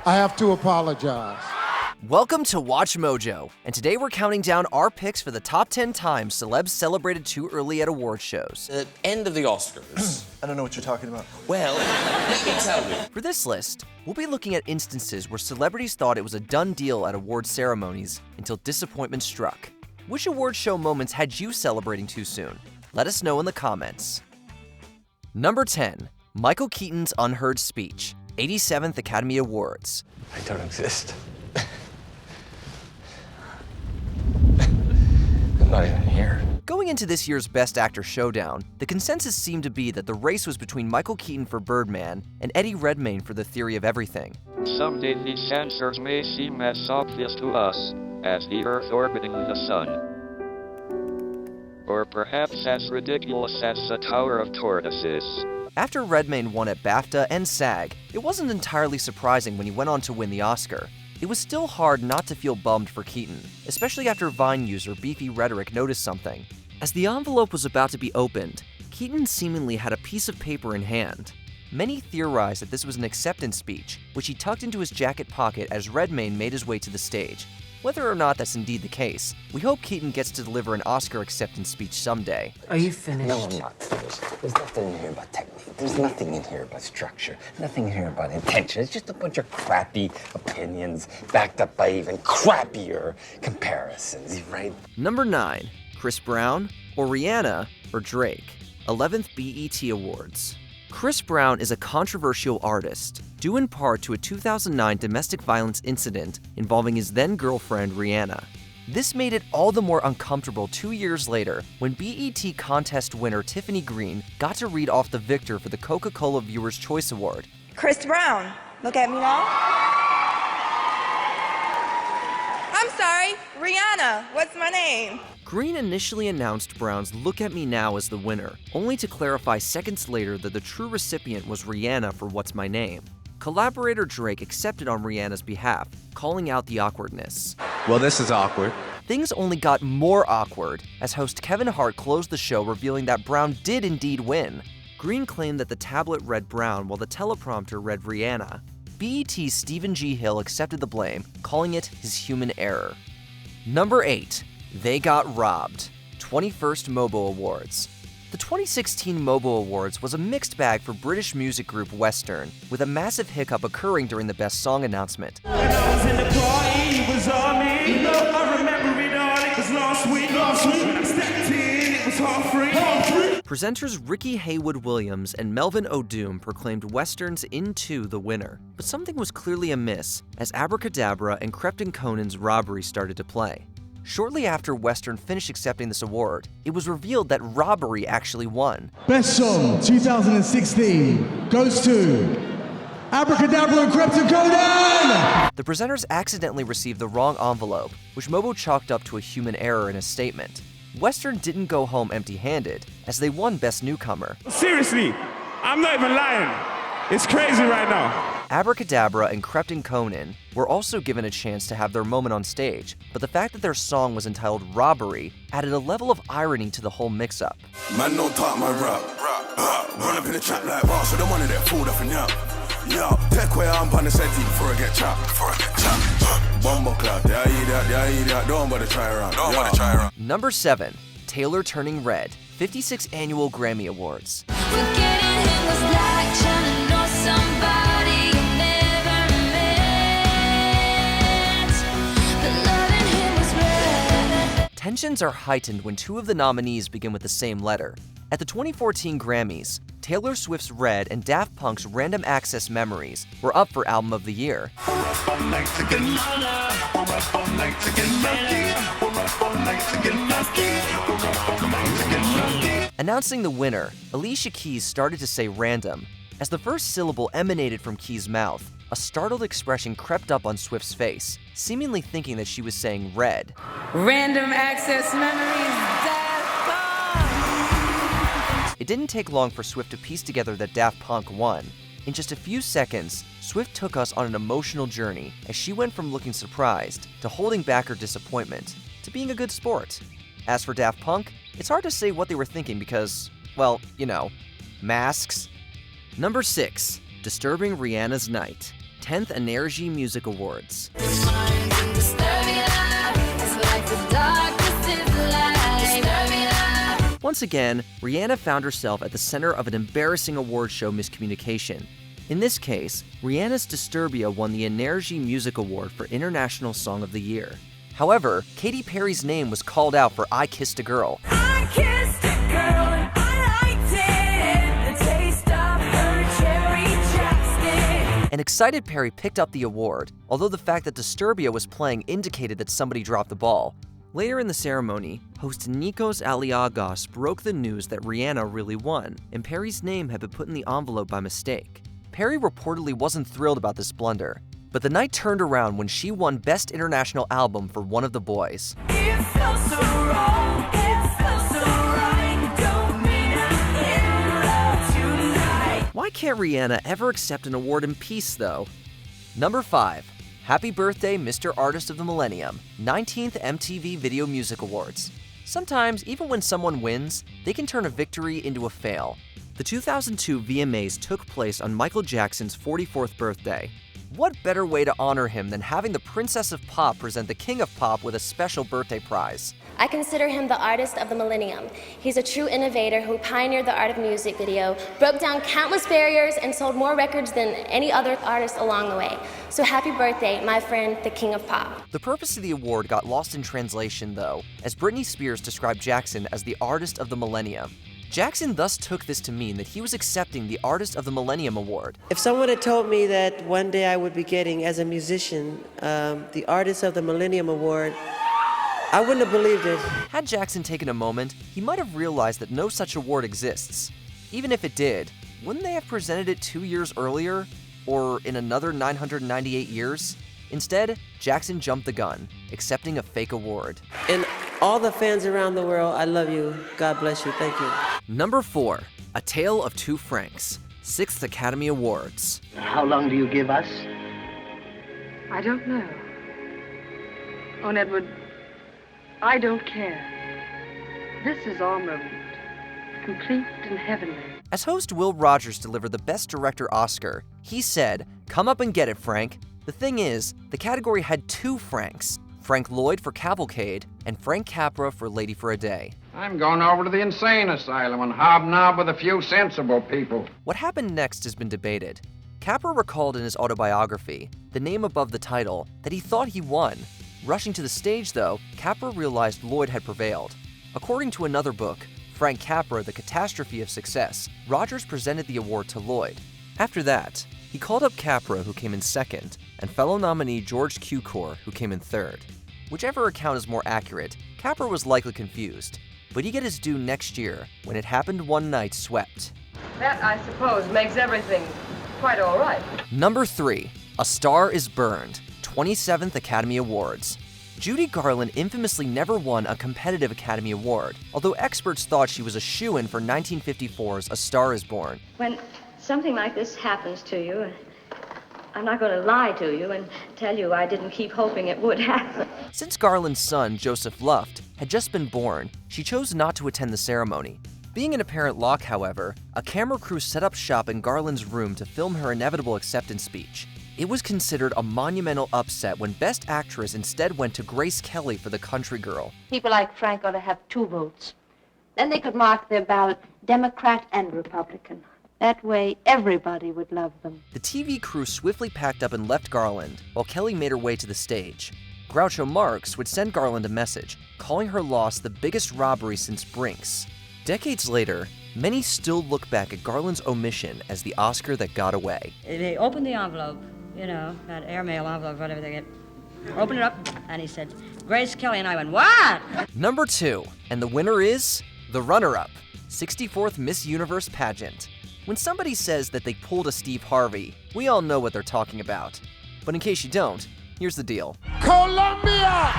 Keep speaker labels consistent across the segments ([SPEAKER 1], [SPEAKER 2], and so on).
[SPEAKER 1] I have to apologize.
[SPEAKER 2] Welcome to Watch Mojo, and today we're counting down our picks for the top 10 times celebs celebrated too early at award shows.
[SPEAKER 3] The end of the Oscars.
[SPEAKER 4] I don't know what you're talking about.
[SPEAKER 3] Well, let me tell you.
[SPEAKER 2] For this list, we'll be looking at instances where celebrities thought it was a done deal at award ceremonies until disappointment struck. Which award show moments had you celebrating too soon? Let us know in the comments. Number 10. Michael Keaton's Unheard speech, 87th Academy Awards.
[SPEAKER 5] I don't exist. I'm not even here.
[SPEAKER 2] Going into this year's Best Actor showdown, the consensus seemed to be that the race was between Michael Keaton for Birdman and Eddie Redmayne for The Theory of Everything.
[SPEAKER 6] Someday these answers may seem as obvious to us as the Earth orbiting the Sun. Or perhaps as ridiculous as the Tower of Tortoises.
[SPEAKER 2] After Redmayne won at BAFTA and SAG, it wasn't entirely surprising when he went on to win the Oscar. It was still hard not to feel bummed for Keaton, especially after Vine user Beefy Rhetoric noticed something. As the envelope was about to be opened, Keaton seemingly had a piece of paper in hand. Many theorized that this was an acceptance speech, which he tucked into his jacket pocket as Redmayne made his way to the stage. Whether or not that's indeed the case, we hope Keaton gets to deliver an Oscar acceptance speech someday.
[SPEAKER 7] Are you finished?
[SPEAKER 5] No, I'm not finished. There's nothing in here about technique. There's nothing in here about structure. Nothing here about intention. It's just a bunch of crappy opinions backed up by even crappier comparisons, right?
[SPEAKER 2] Number 9. Chris Brown, or Rihanna, or Drake. 11th BET Awards. Chris Brown is a controversial artist, due in part to a 2009 domestic violence incident involving his then-girlfriend Rihanna. This made it all the more uncomfortable 2 years later when BET contest winner Tiffany Green got to read off the victor for the Coca-Cola Viewer's Choice Award.
[SPEAKER 8] Chris Brown, look at me now. I'm sorry, Rihanna, what's my name?
[SPEAKER 2] Green initially announced Brown's Look at Me Now as the winner, only to clarify seconds later that the true recipient was Rihanna for What's My Name. Collaborator Drake accepted on Rihanna's behalf, calling out the awkwardness.
[SPEAKER 4] Well, this is awkward.
[SPEAKER 2] Things only got more awkward as host Kevin Hart closed the show revealing that Brown did indeed win. Green claimed that the tablet read Brown while the teleprompter read Rihanna. BET's Stephen G. Hill accepted the blame, calling it his human error. Number 8. They Got Robbed, 21st MOBO Awards. The 2016 MOBO Awards was a mixed bag for British music group Western, with a massive hiccup occurring during the Best Song announcement.
[SPEAKER 9] When I was in the party, it was all me. I remember it all, it was last week. When I stepped in, it was all free.
[SPEAKER 2] Presenters Ricky Haywood-Williams and Melvin O'Doom proclaimed Western's Into the winner, but something was clearly amiss as Abracadabra and Crept & Conan's Robbery started to play. Shortly after Western finished accepting this award, it was revealed that Robbery actually won.
[SPEAKER 10] Best Song 2016 goes to Abracadabra and Crept & Conan!
[SPEAKER 2] The presenters accidentally received the wrong envelope, which Mobo chalked up to a human error in a statement. Western didn't go home empty-handed, as they won Best Newcomer.
[SPEAKER 9] Seriously, I'm not even lying. It's crazy right now.
[SPEAKER 2] Abracadabra and Crept & Conan were also given a chance to have their moment on stage, but the fact that their song was entitled Robbery added a level of irony to the whole mix-up.
[SPEAKER 11] Man, don't talk my rap. Run up in the trap like boss, so the money that fooled up and yap. Yo, take where I'm on the set before I get chopped. Bumbo clap, yeah, that, don't bother try around.
[SPEAKER 2] Number 7. Taylor Turning Red, 56th Annual Grammy Awards. Tensions are heightened when two of the nominees begin with the same letter. At the 2014 Grammys, Taylor Swift's Red and Daft Punk's Random Access Memories were up for Album of the Year. Announcing the winner, Alicia Keys started to say random. As the first syllable emanated from Keys' mouth, a startled expression crept up on Swift's face, seemingly thinking that she was saying red.
[SPEAKER 7] Random Access Memories, Daft Punk!
[SPEAKER 2] It didn't take long for Swift to piece together that Daft Punk won. In just a few seconds, Swift took us on an emotional journey as she went from looking surprised to holding back her disappointment to being a good sport. As for Daft Punk, it's hard to say what they were thinking because, well, you know, masks. Number 6. Disturbing Rihanna's Night, 10th Energy Music Awards. Once again, Rihanna found herself at the center of an embarrassing award show miscommunication. In this case, Rihanna's Disturbia won the Energy Music Award for International Song of the Year. However, Katy Perry's name was called out for I Kissed a Girl.
[SPEAKER 1] I kissed a girl and I liked it, the taste of her cherry chapstick.
[SPEAKER 2] An excited Perry picked up the award, although the fact that Disturbia was playing indicated that somebody dropped the ball. Later in the ceremony, host Nikos Aliagos broke the news that Rihanna really won, and Perry's name had been put in the envelope by mistake. Perry reportedly wasn't thrilled about this blunder, but the night turned around when she won Best International Album for One of the Boys.
[SPEAKER 1] It felt so wrong, it felt so right, don't mean I'm in love tonight.
[SPEAKER 2] Why can't Rihanna ever accept an award in peace, though? Number 5. Happy Birthday, Mr. Artist of the Millennium, 19th MTV Video Music Awards. Sometimes, even when someone wins, they can turn a victory into a fail. The 2002 VMAs took place on Michael Jackson's 44th birthday. What better way to honor him than having the Princess of Pop present the King of Pop with a special birthday prize?
[SPEAKER 12] I consider him the artist of the millennium. He's a true innovator who pioneered the art of music video, broke down countless barriers, and sold more records than any other artist along the way. So happy birthday, my friend, the King of Pop.
[SPEAKER 2] The purpose of the award got lost in translation, though, as Britney Spears described Jackson as the artist of the millennium. Jackson thus took this to mean that he was accepting the Artist of the Millennium Award.
[SPEAKER 13] If someone had told me that one day I would be getting, as a musician, the Artist of the Millennium Award, I wouldn't have believed it.
[SPEAKER 2] Had Jackson taken a moment, he might have realized that no such award exists. Even if it did, wouldn't they have presented it 2 years earlier? Or in another 998 years? Instead, Jackson jumped the gun, accepting a fake award.
[SPEAKER 13] And all the fans around the world, I love you. God bless you. Thank you.
[SPEAKER 2] Number 4. A Tale of Two Franks, 6th Academy Awards.
[SPEAKER 14] How long do you give us?
[SPEAKER 15] I don't know. Oh, Edward, I don't care. This is our moment, complete and heavenly.
[SPEAKER 2] As host Will Rogers delivered the Best Director Oscar, he said, "Come up and get it, Frank." The thing is, the category had 2 Franks, Frank Lloyd for Cavalcade and Frank Capra for Lady for a Day.
[SPEAKER 16] I'm going over to the insane asylum and hobnob with a few sensible people.
[SPEAKER 2] What happened next has been debated. Capra recalled in his autobiography, the name above the title, that he thought he won. Rushing to the stage, though, Capra realized Lloyd had prevailed. According to another book, Frank Capra, The Catastrophe of Success, Rogers presented the award to Lloyd. After that, he called up Capra, who came in second, and fellow nominee George Cukor, who came in third. Whichever account is more accurate, Capra was likely confused, but he get his due next year when It Happened One Night swept.
[SPEAKER 15] That, I suppose, makes everything quite all right.
[SPEAKER 2] Number 3. A Star is Burned, 27th Academy Awards. Judy Garland infamously never won a competitive Academy Award, although experts thought she was a shoo-in for 1954's A Star is Born.
[SPEAKER 17] When something like this happens to you, I'm not going to lie to you and tell you I didn't keep hoping it would happen.
[SPEAKER 2] Since Garland's son, Joseph Luft, had just been born, she chose not to attend the ceremony. Being in apparent lock, however, a camera crew set up shop in Garland's room to film her inevitable acceptance speech. It was considered a monumental upset when Best Actress instead went to Grace Kelly for The Country Girl.
[SPEAKER 18] People like Frank ought to have 2 votes. Then they could mark their ballot Democrat and Republican. That way, everybody would love them.
[SPEAKER 2] The TV crew swiftly packed up and left Garland, while Kelly made her way to the stage. Groucho Marx would send Garland a message, calling her loss the biggest robbery since Brinks. Decades later, many still look back at Garland's omission as the Oscar that got away.
[SPEAKER 19] They opened the envelope, you know, that airmail envelope, whatever they get. Opened it up, and he said, Grace Kelly, and I went, what?
[SPEAKER 2] Number 2, and the winner is the runner-up, 64th Miss Universe pageant. When somebody says that they pulled a Steve Harvey, we all know what they're talking about. But in case you don't, here's the deal.
[SPEAKER 1] Colombia!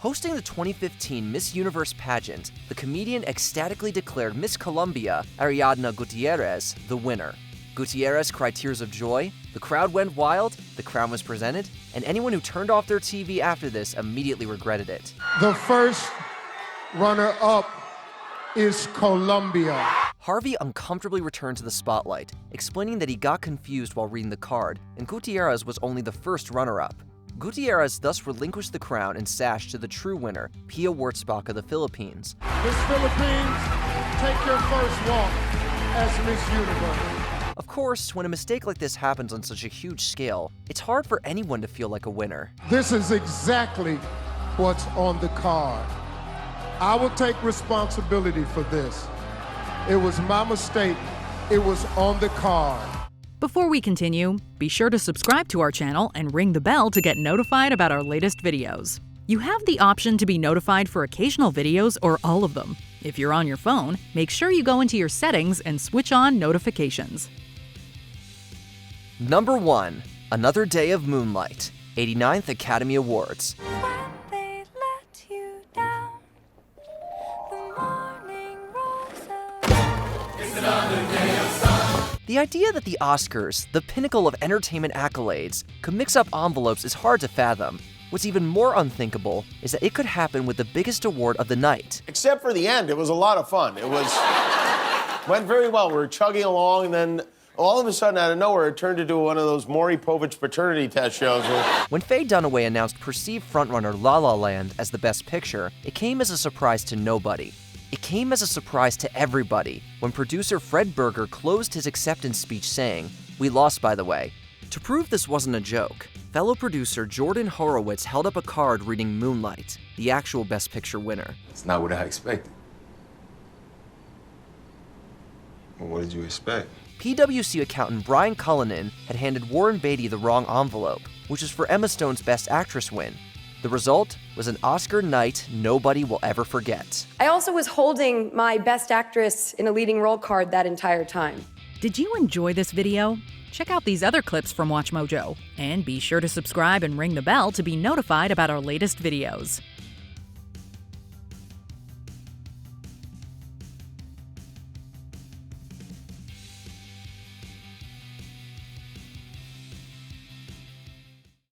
[SPEAKER 2] Hosting the 2015 Miss Universe pageant, the comedian ecstatically declared Miss Colombia, Ariadna Gutierrez, the winner. Gutierrez cried tears of joy, the crowd went wild, the crown was presented, and anyone who turned off their TV after this immediately regretted it.
[SPEAKER 20] The first runner-up is Colombia.
[SPEAKER 2] Harvey uncomfortably returned to the spotlight, explaining that he got confused while reading the card, and Gutierrez was only the first runner-up. Gutierrez thus relinquished the crown and sash to the true winner, Pia Wurtzbach of the Philippines.
[SPEAKER 14] Miss Philippines, take your first walk as Miss Universe.
[SPEAKER 2] Of course, when a mistake like this happens on such a huge scale, it's hard for anyone to feel like a winner.
[SPEAKER 14] This is exactly what's on the card. I will take responsibility for this. It was my mistake. It was on the card.
[SPEAKER 20] Before we continue, be sure to subscribe to our channel and ring the bell to get notified about our latest videos. You have the option to be notified for occasional videos or all of them. If you're on your phone, make sure you go into your settings and switch on notifications.
[SPEAKER 2] Number 1. Another Day of Moonlight, 89th Academy Awards. The idea that the Oscars, the pinnacle of entertainment accolades, could mix up envelopes is hard to fathom. What's even more unthinkable is that it could happen with the biggest award of the night.
[SPEAKER 21] Except for the end, it was a lot of fun. It went very well. We were chugging along, and then all of a sudden, out of nowhere, it turned into one of those Maury Povich paternity test shows.
[SPEAKER 2] When Faye Dunaway announced perceived frontrunner La La Land as the Best Picture, it came as a surprise to nobody. It came as a surprise to everybody when producer Fred Berger closed his acceptance speech saying, "We lost, by the way." To prove this wasn't a joke, fellow producer Jordan Horowitz held up a card reading Moonlight, the actual Best Picture winner.
[SPEAKER 4] It's not what I expected. Well, what did you expect?
[SPEAKER 2] PwC accountant Brian Cullinan had handed Warren Beatty the wrong envelope, which was for Emma Stone's Best Actress win. The result was an Oscar night nobody will ever forget.
[SPEAKER 22] I also was holding my Best Actress in a Leading Role card that entire time.
[SPEAKER 20] Did you enjoy this video? Check out these other clips from WatchMojo, and be sure to subscribe and ring the bell to be notified about our latest videos.